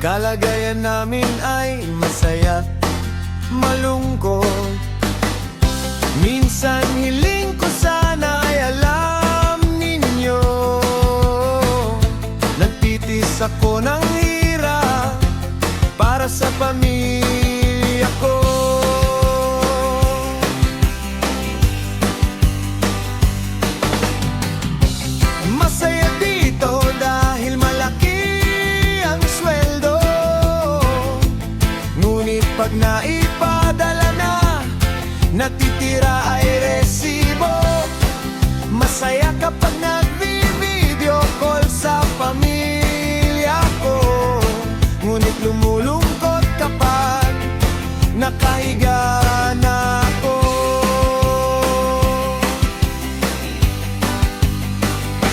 Kalagayan namin ay masaya, malungkot. Minsan hiling ko sana ay alam ninyo. Nagtitis ako ng hirap para sa pamilya ko. Masaya dito dahil malaki ang sweldo. Ngunit pag naipadala na, natitira ay resibo. Masaya kapag nagvi-video call sa pamilya ko. Ngunit lumulungkot kapag nakahiga na ako.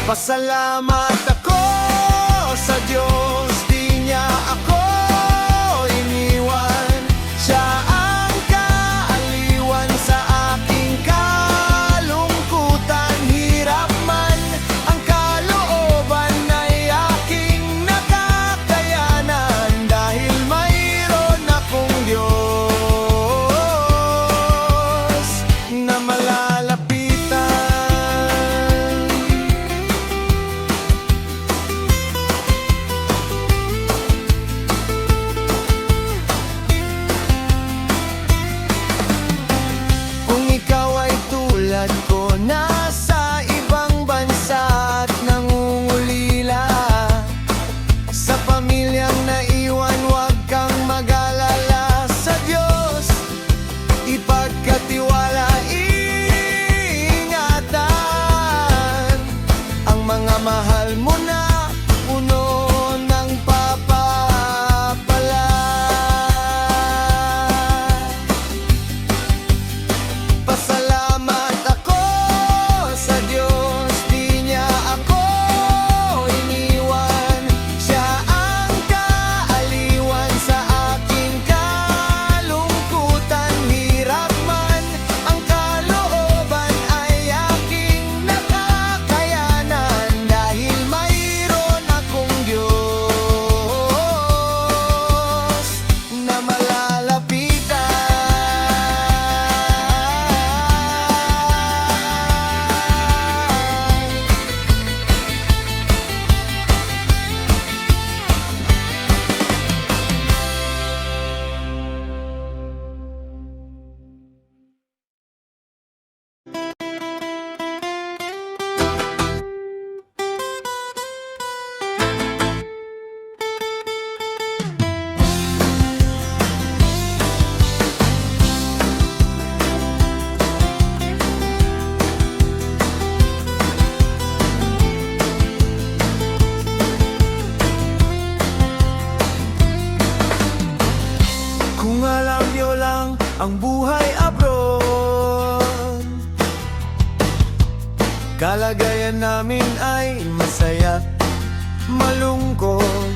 Pasalamat ako sa Diyos, di niya ako iniwan. Siya ang kaaliwan sa aking kalungkutan. Hirap man ang kalooban ay aking nakakayanan, dahil mayroon akong Diyos na malalapitan. Kung ikaw ay tulad ko, nasa ibang bansa at nangungulila, sa pamilyang naiwan, huwag kang mag-alala. Sa Diyos ipagkatiwala, ingatan ang mga mahal mo na puno ng papapala. Pasalamat ako sa Diyos, di niya ako iniwan. Siya ang kaaliwan sa aking kalungkutan. Hirap man ang kalooban ay aking nakakayanan, dahil mayroon akong Diyos na malalapitan. Kung alam nyo lang ang buhay abroad, kalagayan namin ay masaya, malungkot.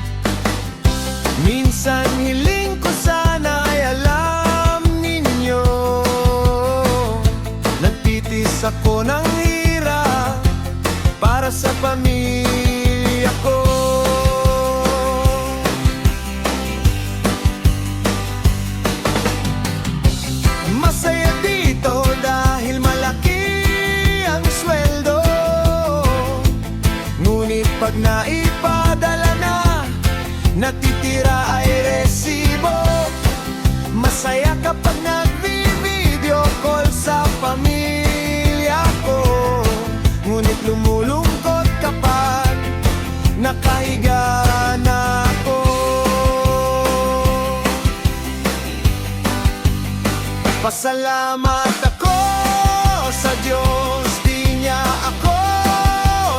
Minsan hiling ko sana ay alam ninyo. Nagtitis ako ng hirap para sa pamilya ko. Masaya dito dahil malaki ang sweldo. Ngunit pag naipadala na, natitira ay resibo. Masaya kapag nagvi-video call sa pamilya ko. Ngunit lumulungkot kapag nakahiga na ako. Pasalamat ako sa Diyos, di niya ako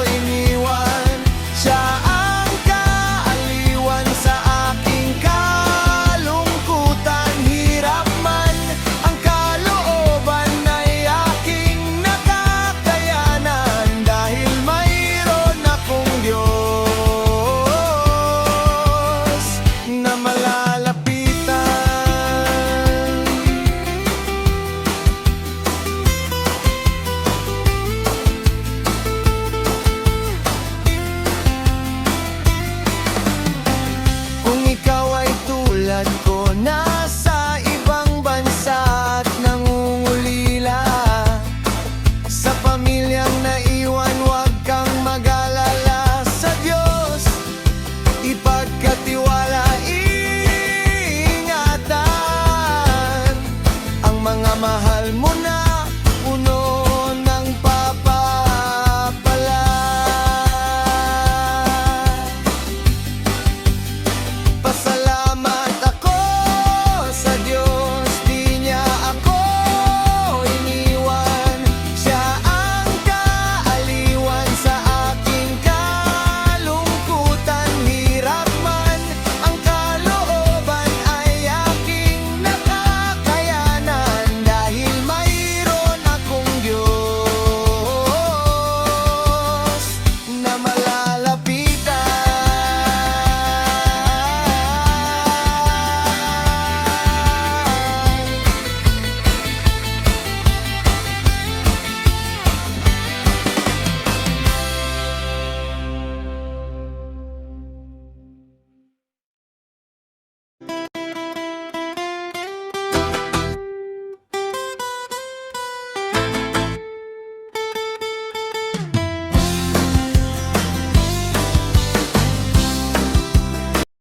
iniwan. Siya ang kaaliwan sa aking kalungkutan. Hirap man ang kalooban ay aking nakakayanan, dahil mayroon akong Diyos na malalapitan. ipagkatiwala, ingatan ang mga mahal mo na